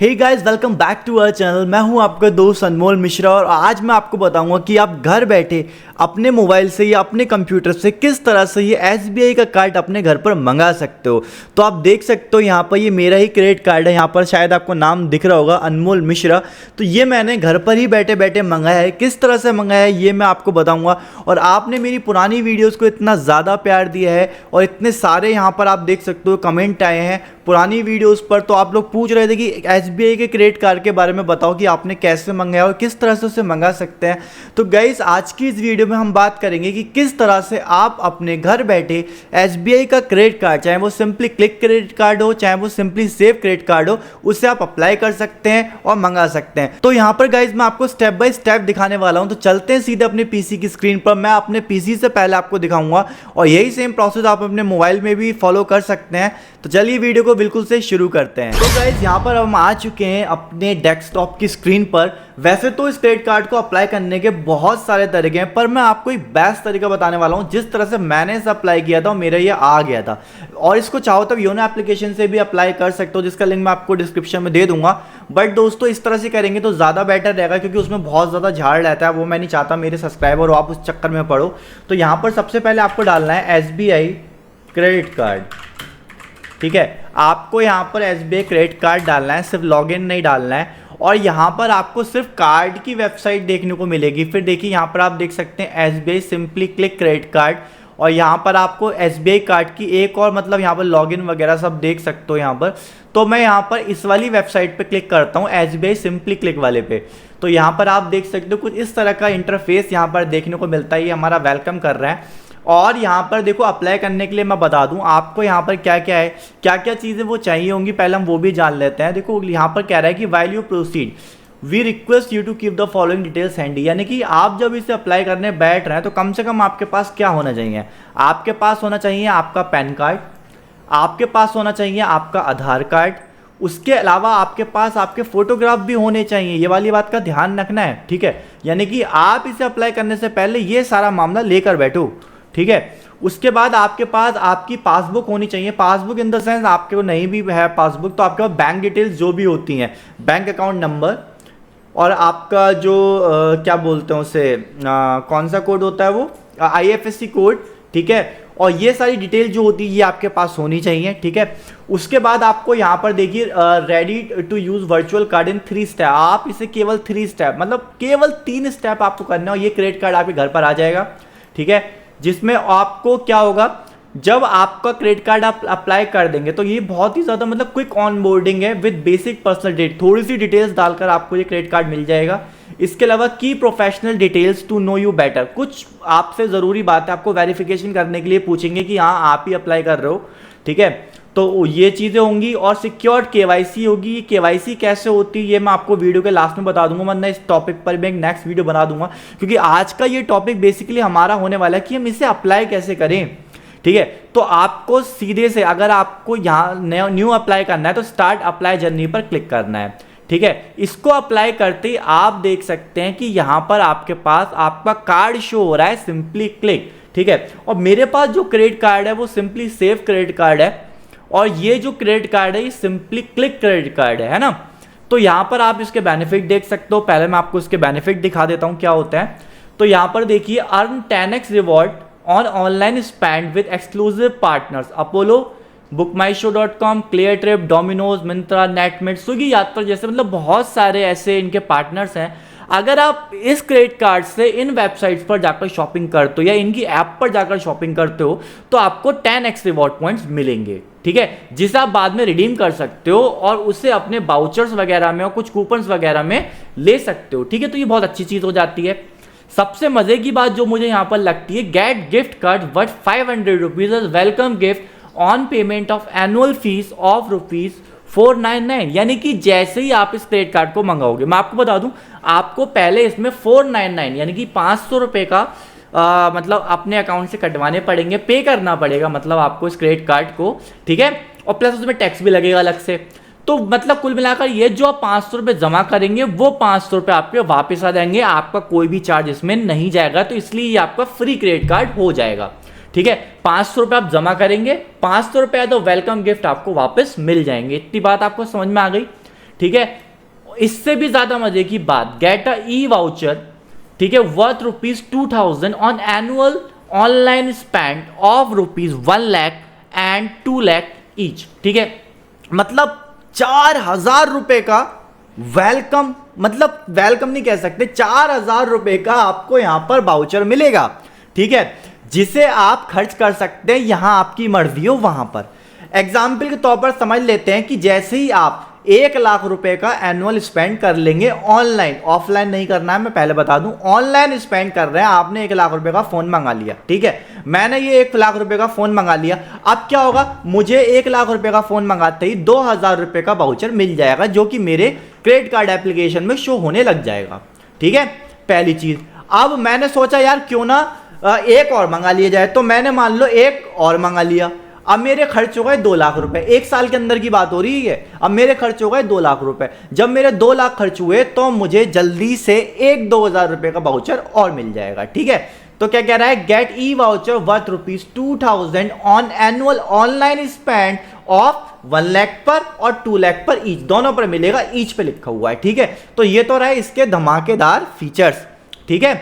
Hey guys, welcome back to our channel. मैं हूं आपका दोस्त अनमोल मिश्रा और आज मैं आपको बताऊंगा कि आप घर बैठे अपने मोबाइल से या अपने कंप्यूटर से किस तरह से ये SBI का कार्ड अपने घर पर मंगा सकते हो। तो आप देख सकते हो यहाँ पर ये मेरा ही क्रेडिट कार्ड है। यहाँ पर शायद आपको नाम दिख रहा होगा, अनमोल मिश्रा। तो ये मैंने घर पर ही बैठे बैठे मंगाया है। किस तरह से मंगाया है ये मैं आपको बताऊँगा। और आपने मेरी पुरानी वीडियोज़ को इतना ज़्यादा प्यार दिया है और इतने सारे यहाँ पर आप देख सकते हो कमेंट आए हैं पुरानी वीडियोज़ पर। तो आप लोग पूछ रहे थे कि SBI के क्रेडिट कार्ड के बारे में बताओ कि आपने कैसे मंगाया और किस तरह से उसे मंगा सकते हैं। तो गाइस, आज की इस वीडियो में हम बात करेंगे कि किस तरह से आप अपने घर बैठे SBI का क्रेडिट कार्ड, चाहे वो सिंपली क्लिक क्रेडिट कार्ड हो चाहे वो सिंपली सेव क्रेडिट कार्ड हो, उसे आप अप्लाई कर सकते हैं और मंगा सकते हैं। तो यहाँ पर गाइस मैं आपको स्टेप बाय स्टेप दिखाने वाला हूँ। तो चलते हैं सीधे अपने पीसी की स्क्रीन पर। मैं अपने पीसी से पहले आपको दिखाऊंगा और यही सेम प्रोसेस आप अपने मोबाइल में भी फॉलो कर सकते हैं। तो चलिए वीडियो को बिल्कुल से शुरू करते हैं। तो गाइस, यहाँ पर हम आ चुके हैं अपने डेस्कटॉप की स्क्रीन पर। वैसे तो इस क्रेडिट कार्ड को अप्लाई करने के बहुत सारे तरीके हैं, पर मैं आपको एक बेस्ट तरीका बताने वाला हूँ जिस तरह से मैंने इसे अप्लाई किया था और मेरा ये आ गया था। और इसको चाहो तो योनो एप्लीकेशन से भी अप्लाई कर सकते हो, जिसका लिंक मैं आपको डिस्क्रिप्शन में दे दूंगा। बट दोस्तों, इस तरह से करेंगे तो ज़्यादा बेटर रहेगा, क्योंकि उसमें बहुत ज़्यादा झाड़ रहता है। वो मैं नहीं चाहता मेरे सब्सक्राइबर आप उस चक्कर में पड़ो। तो यहाँ पर सबसे पहले आपको डालना है SBI क्रेडिट कार्ड। ठीक है, आपको यहाँ पर SBI क्रेडिट कार्ड डालना है, सिर्फ लॉगिन नहीं डालना है। और यहाँ पर आपको सिर्फ कार्ड की वेबसाइट देखने को मिलेगी। फिर देखिए यहाँ पर आप देख सकते हैं SBI simply click credit card. और यहाँ पर आपको SBI कार्ड की एक और मतलब यहाँ पर लॉगिन वगैरह सब देख सकते हो यहाँ पर। तो मैं यहाँ पर इस वाली वेबसाइट पे क्लिक करता हूँ, SBI सिंपली क्लिक वाले पे। तो यहाँ पर आप देख सकते हो कुछ इस तरह का इंटरफेस यहाँ पर देखने को मिलता है। ये हमारा वेलकम कर रहा है। और यहाँ पर देखो, अप्लाई करने के लिए मैं बता दूं आपको यहाँ पर क्या क्या है, क्या क्या चीज़ें वो चाहिए होंगी, पहले हम वो भी जान लेते हैं। देखो यहाँ पर कह रहा है कि while you proceed we request you to keep the following details handy. यानी कि आप जब इसे अप्लाई करने बैठ रहे हैं तो कम से कम आपके पास क्या होना चाहिए, आपके पास होना चाहिए आपका पैन कार्ड, आपके पास होना चाहिए आपका आधार कार्ड, उसके अलावा आपके पास आपके फोटोग्राफ भी होने चाहिए। ये वाली बात का ध्यान रखना है, ठीक है। यानी कि आप इसे अप्लाई करने से पहले ये सारा मामला लेकर बैठो, ठीक है। उसके बाद आपके पास आपकी पासबुक होनी चाहिए। पासबुक इन द सेंस आपके को नहीं भी है पासबुक तो आपके पास बैंक डिटेल्स जो भी होती हैं, बैंक अकाउंट नंबर और आपका जो क्या बोलते हैं उसे, कौन सा कोड होता है वो, IFSC कोड, ठीक है। और ये सारी डिटेल जो होती है ये आपके पास होनी चाहिए, ठीक है। उसके बाद आपको यहाँ पर देखिए ready to use virtual card in 3 step. आप इसे केवल 3 स्टेप मतलब केवल 3 स्टेप आपको करना है और ये क्रेडिट कार्ड आपके घर पर आ जाएगा, ठीक है। जिसमें आपको क्या होगा, जब आपका क्रेडिट कार्ड आप अप्लाई कर देंगे तो ये बहुत ही ज़्यादा मतलब क्विक ऑन बोर्डिंग है विद बेसिक पर्सनल डेट। थोड़ी सी डिटेल्स डालकर आपको ये क्रेडिट कार्ड मिल जाएगा। इसके अलावा की professional details to know you better, कुछ आपसे ज़रूरी बात है, आपको वेरिफिकेशन करने के लिए पूछेंगे कि हाँ आप ही अप्लाई कर रहे हो, ठीक है। तो ये चीज़ें होंगी और सिक्योर्ड KYC होगी। ये KYC कैसे होती है ये मैं आपको वीडियो के लास्ट में बता दूंगा, वरना इस टॉपिक पर मैं एक नेक्स्ट वीडियो बना दूंगा, क्योंकि आज का ये टॉपिक बेसिकली हमारा होने वाला है कि हम इसे अप्लाई कैसे करें, ठीक है। तो आपको सीधे से अगर आपको यहाँ न्यू अप्लाई करना है तो स्टार्ट अप्लाई जर्नी पर क्लिक करना है, ठीक है। इसको अप्लाई करते ही आप देख सकते हैं कि यहाँ पर आपके पास आपका कार्ड शो हो रहा है, सिंपली क्लिक, ठीक है। और मेरे पास जो क्रेडिट कार्ड है वो सिंपली सेव क्रेडिट कार्ड है और ये जो क्रेडिट कार्ड है ये सिंपली क्लिक क्रेडिट कार्ड है ना। तो यहाँ पर आप इसके बेनिफिट देख सकते हो। पहले मैं आपको इसके बेनिफिट दिखा देता हूँ क्या होता है। तो यहाँ पर देखिए, earn 10x reward on online spend with exclusive partners Apollo, bookmyshow.com, Cleartrip, Domino's, Myntra, नेटमेट, स्विगी यात्रा जैसे मतलब बहुत सारे ऐसे इनके पार्टनर्स हैं। अगर आप इस क्रेडिट कार्ड से इन वेबसाइट्स पर जाकर शॉपिंग करते हो या इनकी ऐप पर जाकर शॉपिंग करते हो तो आपको 10x रिवॉर्ड पॉइंट्स मिलेंगे, ठीक है, जिसे आप बाद में रिडीम कर सकते हो और उसे अपने वाउचर्स वगैरह में और कुछ कूपन्स वगैरह में ले सकते हो, ठीक है। तो ये बहुत अच्छी चीज़ हो जाती है। सबसे मजे की बात जो मुझे यहाँ पर लगती है, get gift card worth 500 rupees as welcome gift on payment of annual fee of ₹499। यानी कि जैसे ही आप इस क्रेडिट कार्ड को मंगाओगे, मैं आपको बता दूं, आपको पहले इसमें 499 यानी कि 500 रुपये का मतलब अपने अकाउंट से कटवाने पड़ेंगे, पे करना पड़ेगा मतलब आपको इस क्रेडिट कार्ड को, ठीक है। और प्लस उसमें टैक्स भी लगेगा अलग से। तो मतलब कुल मिलाकर ये जो आप 500 रुपये जमा करेंगे वो 500 रुपये आपके वापस आ जाएंगे, आपका कोई भी चार्ज इसमें नहीं जाएगा। तो इसलिए ये आपका फ्री क्रेडिट कार्ड हो जाएगा, ठीक है। 500 रुपये आप जमा करेंगे, 500 रुपये तो वेलकम गिफ्ट आपको वापस मिल जाएंगे। इतनी बात आपको समझ में आ गई, ठीक है। इससे भी ज्यादा मजे की बात, गेट अ ई वाउचर, ठीक है, worth ₹2000 on annual online spend of ₹1 lakh and 2 lakh each, ठीक है। मतलब 4000 रुपए का वेलकम, मतलब वेलकम नहीं कह सकते, 4000 रुपए का आपको यहां पर वाउचर मिलेगा, ठीक है, जिसे आप खर्च कर सकते हैं यहां आपकी मर्जी हो वहां पर। एग्जाम्पल के तौर पर समझ लेते हैं कि जैसे ही आप 1 लाख रुपए का एनुअल स्पेंड कर लेंगे ऑनलाइन, ऑफलाइन नहीं करना है, मैं पहले बता दूं, ऑनलाइन स्पेंड कर रहे हैं, आपने 1 लाख रुपए का फोन मंगा लिया, ठीक है, मैंने ये 1 लाख रुपए का फोन मंगा लिया। अब क्या होगा, मुझे 1 लाख रुपए का फोन मंगाते ही 2000 रुपए का वाउचर मिल जाएगा, जो कि मेरे क्रेडिट कार्ड एप्लीकेशन में शो होने लग जाएगा, ठीक है, पहली चीज। अब मैंने सोचा यार क्यों ना एक और मंगा लिया जाए, तो मैंने मान लो एक और मंगा लिया। अब मेरे खर्च हो गए 2 लाख रुपए, 1 साल के अंदर की बात हो रही है। अब मेरे खर्च हो गए 2 लाख रुपए। जब मेरे 2 लाख खर्च हुए तो मुझे जल्दी से 1-2000 रुपए का वाउचर और मिल जाएगा, ठीक है। तो क्या कह रहा है, get e voucher worth ₹2000 on annual online spend of 1 lakh पर और 2 लाख पर ईच, दोनों पर मिलेगा, ईच पे लिखा हुआ है, ठीक है। तो ये तो रहे इसके धमाकेदार फीचर्स, ठीक है।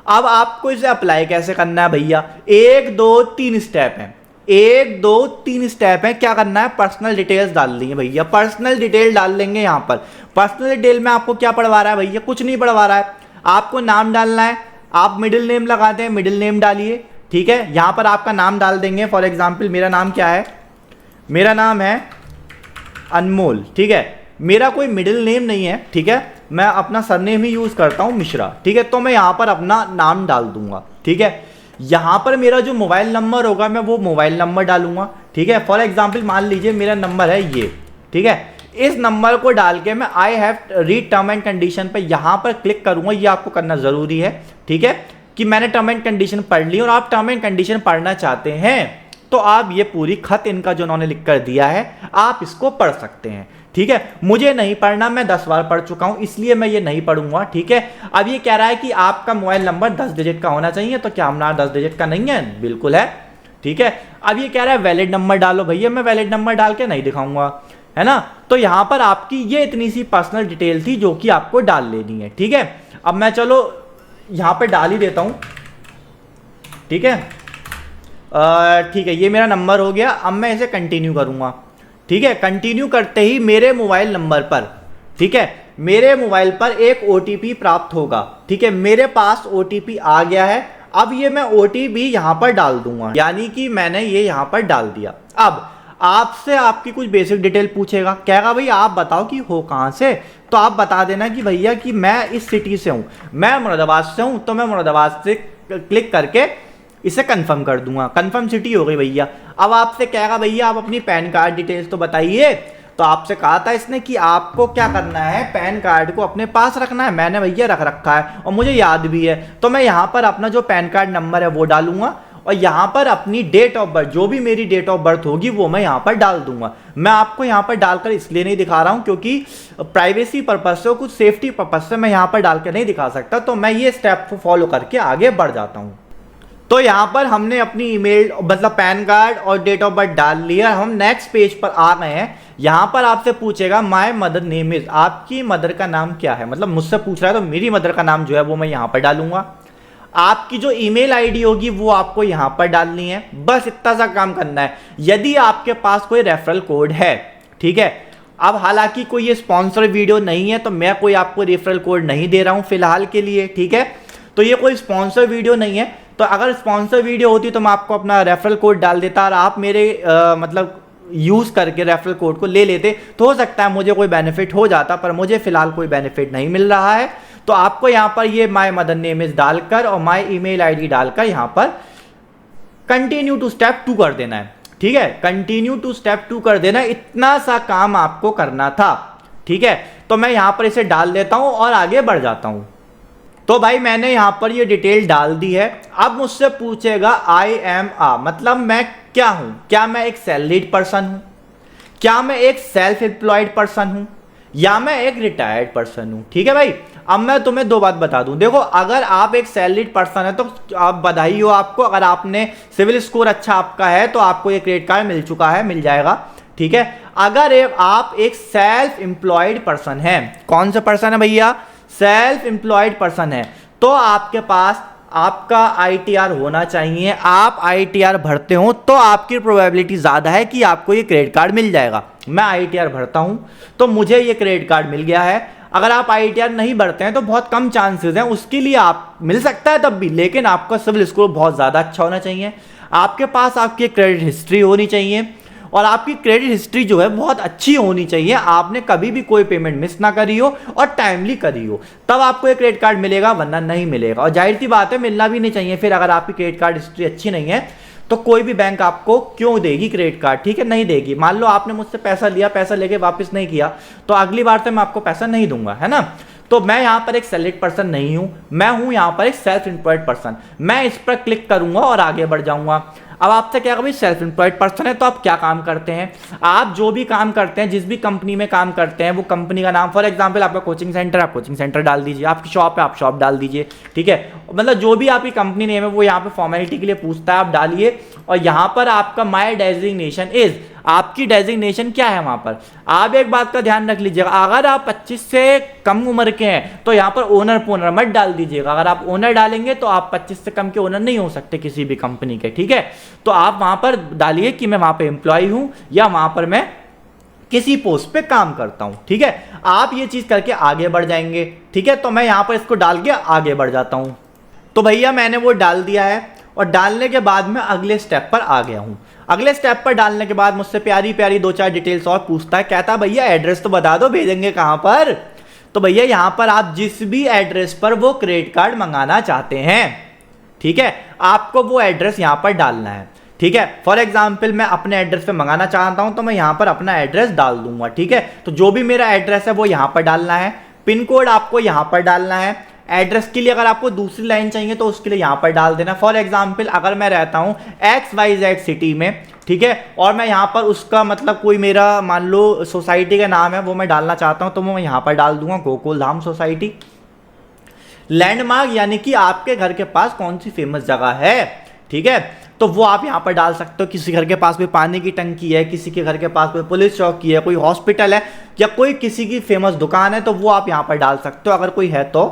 अब आपको इसे अप्लाई कैसे करना है भैया, 1 2 3 स्टेप है, 1 2 3 स्टेप है। क्या करना है, पर्सनल डिटेल्स डाल देंगे भैया, पर्सनल डिटेल डाल लेंगे यहां पर। पर्सनल डिटेल में आपको क्या पढ़वा रहा है भैया, कुछ नहीं पढ़वा रहा है, आपको नाम डालना है, आप मिडिल नेम लगाते हैं, मिडिल नेम डालिए, ठीक है। यहां पर आपका नाम डाल देंगे, फॉर एग्जाम्पल मेरा नाम क्या है, मेरा नाम है अनमोल, ठीक है, मेरा कोई मिडिल नेम नहीं है, ठीक है, मैं अपना सरनेम ही यूज करता हूं मिश्रा, ठीक है। तो मैं यहां पर अपना नाम डाल दूंगा, ठीक है। यहां पर मेरा जो मोबाइल नंबर होगा मैं वो मोबाइल नंबर डालूंगा, ठीक है। फॉर एग्जांपल मान लीजिए मेरा नंबर है ये, ठीक है, इस नंबर को डाल के मैं I have read term and condition पे यहां पर क्लिक करूंगा। ये आपको करना जरूरी है, ठीक है, कि मैंने टर्म एंड कंडीशन पढ़ ली और आप टर्म एंड कंडीशन पढ़ना चाहते हैं तो आप ये पूरी खत इनका जो उन्होंने लिख कर दिया है आप इसको पढ़ सकते हैं, ठीक है। मुझे नहीं पढ़ना, मैं 10 बार पढ़ चुका हूं, इसलिए मैं ये नहीं पढ़ूंगा, ठीक है। अब ये कह रहा है कि आपका मोबाइल नंबर 10 डिजिट का होना चाहिए, तो क्या हमारा 10 डिजिट का नहीं है, बिल्कुल है, ठीक है। अब ये कह रहा है वैलिड नंबर डालो, भैया मैं वैलिड नंबर डाल के नहीं दिखाऊंगा, है ना। तो यहां पर आपकी ये इतनी सी पर्सनल डिटेल थी जो कि आपको डाल लेनी है, ठीक है। अब मैं चलो यहां पर डाल ही देता हूं, ठीक है, ठीक है, ये मेरा नंबर हो गया। अब मैं इसे कंटिन्यू करूंगा, ठीक है। कंटिन्यू करते ही मेरे मोबाइल नंबर पर, ठीक है, मेरे मोबाइल पर एक ओटीपी प्राप्त होगा, ठीक है, मेरे पास ओटीपी आ गया है। अब ये मैं ओटीपी यहां पर डाल दूंगा, यानी कि मैंने ये यहां पर डाल दिया। अब आपसे आपकी कुछ बेसिक डिटेल पूछेगा, कहेगा भैया आप बताओ कि हो कहां से, तो आप बता देना कि भैया कि मैं इस सिटी से हूं, मैं मुरादाबाद से हूं, तो मैं मुरादाबाद से क्लिक करके इसे कंफर्म कर दूंगा, कंफर्म सिटी हो गई भैया। अब आपसे कहेगा भैया आप अपनी पैन कार्ड डिटेल्स तो बताइए, तो आपसे कहा था इसने कि आपको क्या करना है, पैन कार्ड को अपने पास रखना है, मैंने भैया रख रखा है और मुझे याद भी है। तो मैं यहाँ पर अपना जो पैन कार्ड नंबर है वो डालूंगा और यहाँ पर अपनी डेट ऑफ बर्थ, जो भी मेरी डेट ऑफ बर्थ होगी वो मैं यहाँ पर डाल दूंगा। मैं आपको यहाँ पर डालकर इसलिए नहीं दिखा रहा हूँ क्योंकि प्राइवेसी पर्पज से, कुछ सेफ्टी पर्पज से मैं यहाँ पर डालकर नहीं दिखा सकता, तो मैं ये स्टेप को फॉलो करके आगे बढ़ जाता हूँ। तो यहाँ पर हमने अपनी ईमेल मतलब पैन कार्ड और डेट ऑफ बर्थ डाल लिया, हम नेक्स्ट पेज पर आ गए हैं। यहाँ पर आपसे पूछेगा माय मदर नेम इज, आपकी मदर का नाम क्या है, मतलब मुझसे पूछ रहा है तो मेरी मदर का नाम जो है वो मैं यहाँ पर डालूंगा। आपकी जो ईमेल आईडी होगी वो आपको यहाँ पर डालनी है, बस इतना सा काम करना है। यदि आपके पास कोई रेफरल कोड है, ठीक है, अब हालांकि कोई ये स्पॉन्सर वीडियो नहीं है तो मैं कोई आपको रेफरल कोड नहीं दे रहा हूँ फिलहाल के लिए, ठीक है, तो ये कोई स्पॉन्सर वीडियो नहीं है। तो अगर स्पॉन्सर वीडियो होती तो मैं आपको अपना रेफरल कोड डाल देता और आप मेरे मतलब यूज करके रेफरल कोड को ले लेते, तो हो सकता है मुझे कोई बेनिफिट हो जाता, पर मुझे फिलहाल कोई बेनिफिट नहीं मिल रहा है। तो आपको यहाँ पर ये माय मदर नेम इज डालकर और माय ईमेल आईडी डालकर यहाँ पर कंटिन्यू टू स्टेप 2 कर देना है, ठीक है, कंटिन्यू टू स्टेप 2 कर देना है। इतना सा काम आपको करना था, ठीक है। तो मैं यहाँ पर इसे डाल देता हूँ और आगे बढ़ जाता हूँ। तो भाई मैंने यहां पर ये डिटेल डाल दी है। अब मुझसे पूछेगा आई एम आ, मतलब मैं क्या हूं, क्या मैं एक सैलरीड पर्सन हूं, क्या मैं एक सेल्फ एम्प्लॉयड पर्सन हूं, या मैं एक रिटायर्ड पर्सन हूं, ठीक है भाई। अब मैं तुम्हें 2 बात बता दूं, देखो अगर आप एक सैलरीड पर्सन है तो आप बधाई हो आपको, अगर आपने सिविल स्कोर अच्छा आपका है तो आपको ये क्रेडिट कार्ड मिल चुका है, मिल जाएगा, ठीक है। अगर आप एक सेल्फ एम्प्लॉयड पर्सन हैं, कौन सा पर्सन है भैया, सेल्फ एम्प्लॉयड पर्सन है, तो आपके पास आपका आईटीआर होना चाहिए। आप आईटीआर भरते हो तो आपकी प्रोबेबिलिटी ज़्यादा है कि आपको ये क्रेडिट कार्ड मिल जाएगा। मैं आईटीआर भरता हूं तो मुझे ये क्रेडिट कार्ड मिल गया है। अगर आप आईटीआर नहीं भरते हैं तो बहुत कम चांसेस हैं, उसके लिए आप मिल सकता है तब भी, लेकिन आपका सिविल स्कोर बहुत ज़्यादा अच्छा होना चाहिए। आपके पास आपकी क्रेडिट हिस्ट्री होनी चाहिए और आपकी क्रेडिट हिस्ट्री जो है बहुत अच्छी होनी चाहिए। आपने कभी भी कोई पेमेंट मिस ना करी हो और टाइमली करी हो, तब आपको ये क्रेडिट कार्ड मिलेगा, वरना नहीं मिलेगा। और जाहिर सी बात है मिलना भी नहीं चाहिए फिर, अगर आपकी क्रेडिट कार्ड हिस्ट्री अच्छी नहीं है तो कोई भी बैंक आपको क्यों देगी क्रेडिट कार्ड, ठीक है, नहीं देगी। मान लो आपने मुझसे पैसा लिया, पैसा लेके वापस नहीं किया, तो अगली बार से मैं आपको पैसा नहीं दूंगा, है ना। तो मैं यहां पर एक सैलरीड पर्सन नहीं हूं, मैं हूं यहां पर एक सेल्फ एम्प्लॉयड पर्सन। मैं इस पर क्लिक करूंगा और आगे बढ़ जाऊंगा। अब आपसे क्या, कभी सेल्फ एम्प्लॉयड पर्सन है तो आप क्या काम करते हैं, आप जो भी काम करते हैं, जिस भी कंपनी में काम करते हैं, वो कंपनी का नाम, फॉर एग्जांपल आपका कोचिंग सेंटर, आप कोचिंग सेंटर डाल दीजिए, आपकी शॉप है आप शॉप डाल दीजिए, ठीक है। मतलब जो भी आपकी कंपनी नेम है वो यहाँ पे फॉर्मेलिटी के लिए पूछता है, आप डालिए। और यहाँ पर आपका माई डेजिग्नेशन इज, आपकी डेजिग्नेशन क्या है वहां पर। आप एक बात का ध्यान रख लीजिएगा, अगर आप 25 से कम उम्र के हैं तो यहाँ पर ओनर पोनर मत डाल दीजिएगा। अगर आप ओनर डालेंगे तो आप 25 से कम के ओनर नहीं हो सकते किसी भी कंपनी के, ठीक है। तो आप वहां पर डालिए कि मैं वहां पे एम्प्लॉय हूं या वहां पर मैं किसी पोस्ट पे काम करता हूं, ठीक है। आप ये चीज करके आगे बढ़ जाएंगे, ठीक है। तो मैं यहां पर इसको डाल के आगे बढ़ जाता हूं। तो भैया मैंने वो डाल दिया है और डालने के बाद मैं अगले स्टेप पर आ गया हूं। अगले स्टेप पर डालने के बाद मुझसे प्यारी प्यारी 2-4 डिटेल्स और पूछता है, कहता है भैया एड्रेस तो बता दो, भेजेंगे कहां पर। तो भैया यहां पर आप जिस भी एड्रेस पर वो क्रेडिट कार्ड मंगाना चाहते हैं, ठीक है, आपको वो एड्रेस यहां पर डालना है, ठीक है। फॉर एग्जाम्पल मैं अपने एड्रेस पे मंगाना चाहता हूं तो मैं यहां पर अपना एड्रेस डाल दूंगा, ठीक है। तो जो भी मेरा एड्रेस है वो यहां पर डालना है, पिन कोड आपको यहां पर डालना है। एड्रेस के लिए अगर आपको दूसरी लाइन चाहिए तो उसके लिए यहां पर डाल देना। फॉर एग्जाम्पल अगर मैं रहता हूं XYZ सिटी में, ठीक है, और मैं यहां पर उसका मतलब कोई मेरा मान लो सोसाइटी का नाम है वो मैं डालना चाहता हूं, तो मैं यहां पर डाल दूंगा गोकुल धाम सोसाइटी। लैंडमार्क यानी कि आपके घर के पास कौन सी फेमस जगह है, ठीक है, तो वो आप यहां पर डाल सकते हो। किसी घर के पास कोई पानी की टंकी है, किसी के घर के पास कोई पुलिस चौकी है, कोई हॉस्पिटल है, या कोई किसी की फेमस दुकान है, तो वो आप यहां पर डाल सकते हो अगर कोई है तो,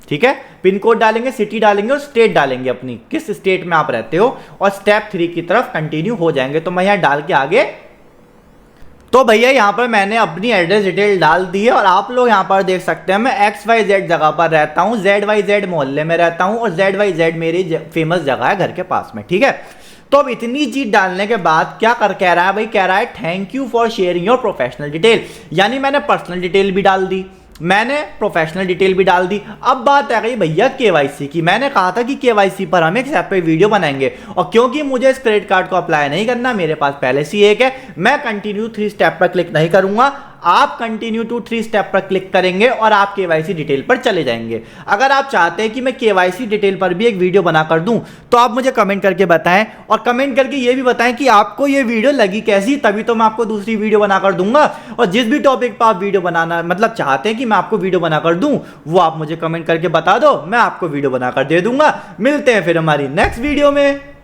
ठीक है। पिन कोड डालेंगे, सिटी डालेंगे और स्टेट डालेंगे अपनी, किस स्टेट में आप रहते हो, और स्टेप 3 की तरफ कंटिन्यू हो जाएंगे। तो मैं यहां डाल के आगे, तो भैया यहां पर मैंने अपनी एड्रेस डिटेल डाल दी है और आप लोग यहां पर देख सकते हैं मैं XYZ जगह पर रहता हूं, ZYZ मोहल्ले में रहता हूं और ZYZ मेरी फेमस जगह है घर के पास में, ठीक है। तो अब इतनी चीज डालने के बाद क्या कह रहा है भाई, कह रहा है thank you for sharing your professional detail, यानी मैंने पर्सनल डिटेल भी डाल दी, मैंने प्रोफेशनल डिटेल भी डाल दी। अब बात आ गई भैया केवाईसी की। मैंने कहा था कि केवाईसी पर हम एक सेपरेट वीडियो बनाएंगे, और क्योंकि मुझे इस क्रेडिट कार्ड को अप्लाई नहीं करना, मेरे पास पहले से एक है, मैं कंटिन्यू 3 स्टेप पर क्लिक नहीं करूंगा। आप कंटिन्यू टू 3 स्टेप पर क्लिक करेंगे और आप केवाईसी डिटेल पर चले जाएंगे। अगर आप चाहते हैं कि मैं केवाईसी डिटेल पर भी एक वीडियो बनाकर दूं तो आप मुझे कमेंट करके बताएं, और कमेंट करके ये भी बताएं कि आपको ये वीडियो लगी कैसी, तभी तो मैं आपको दूसरी वीडियो बनाकर दूंगा। और जिस भी टॉपिक पर आप वीडियो बनाना मतलब चाहते हैं कि मैं आपको वीडियो बनाकर दूं, वो आप मुझे कमेंट करके बता दो, मैं आपको वीडियो बनाकर दे दूंगा। मिलते हैं फिर हमारी नेक्स्ट वीडियो में।